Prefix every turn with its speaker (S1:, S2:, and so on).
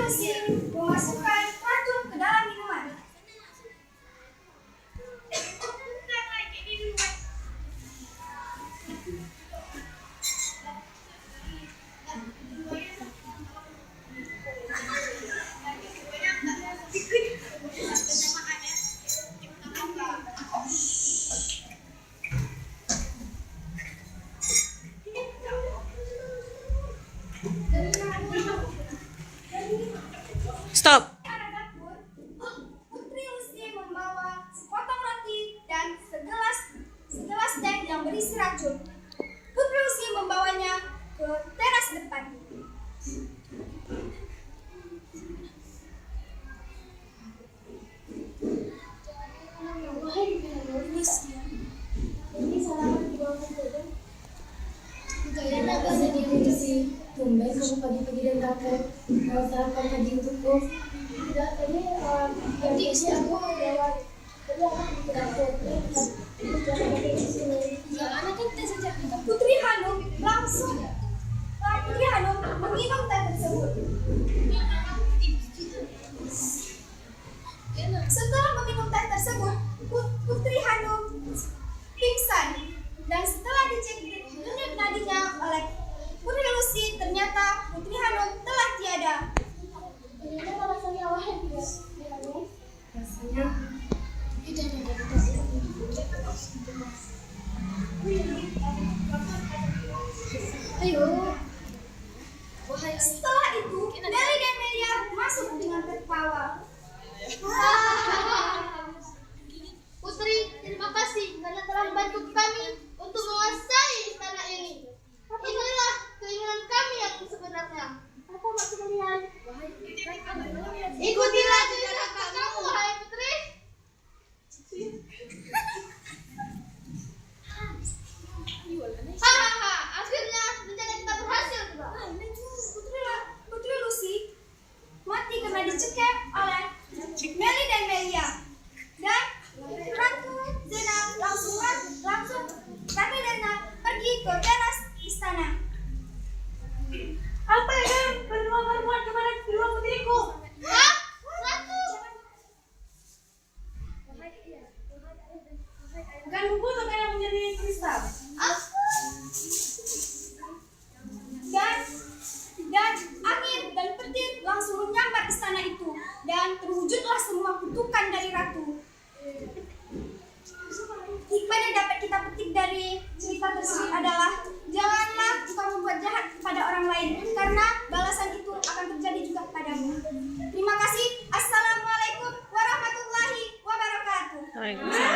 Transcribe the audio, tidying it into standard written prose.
S1: Lucy memasukkan racun ke dalam minuman.
S2: Stop.
S1: Putri Lucy membawa sepotong roti dan segelas teh yang berisi racun. Putri Lucy membawanya ke teras depan.
S3: Kayaknya apa sih dia sih? Tumben kamu pagi-pagi dan kaget. Mau sarapan pagi untukku? Tidak, tadi sih aku lewat. Tadi aku di dapur.
S1: Jangan kan teh saja. Putri Hanum menginum teh tersebut. Setelah meminum teh tersebut, Putri Hanum pingsan. Dan setelah dicek denyut nadinya oleh Putri Lucy, ternyata Putri Hanum telah tiada.
S3: Ternyata rasanya awalnya tidak. Rasanya tidak ada. Ayo.
S1: Setelah itu, Nelly dan Melia masuk dengan tertawa.
S3: Putri, terima kasih karena telah membantu kami untuk menguasai istana ini. Inilah keinginan kami yang sebenarnya. Apa maksud kalian? Ikutilah jejak kakakmu, wahai putri. Hahaha, akhirnya rencana kita berhasil juga.
S1: Putri Lucy mati karena dicekik oleh Nelly dan Melia. Dan Ratu Zena langsung Ratu Zena pergi ke teras istana.
S2: Apa ya? Perempuan kemana kedua putriku?
S3: Hah? Ratu?
S2: Bukan buku atau yang menjadi kristal?
S1: Dan angin dan petir langsung menyambar istana itu, dan terwujudlah semua kutukan dari ratu. Hikmah yang dapat kita petik dari cerita tersebut adalah janganlah engkau membuat jahat kepada orang lain, karena balasan itu akan terjadi juga padamu. Terima kasih. Assalamualaikum warahmatullahi wabarakatuh.
S2: Waalaikumsalam.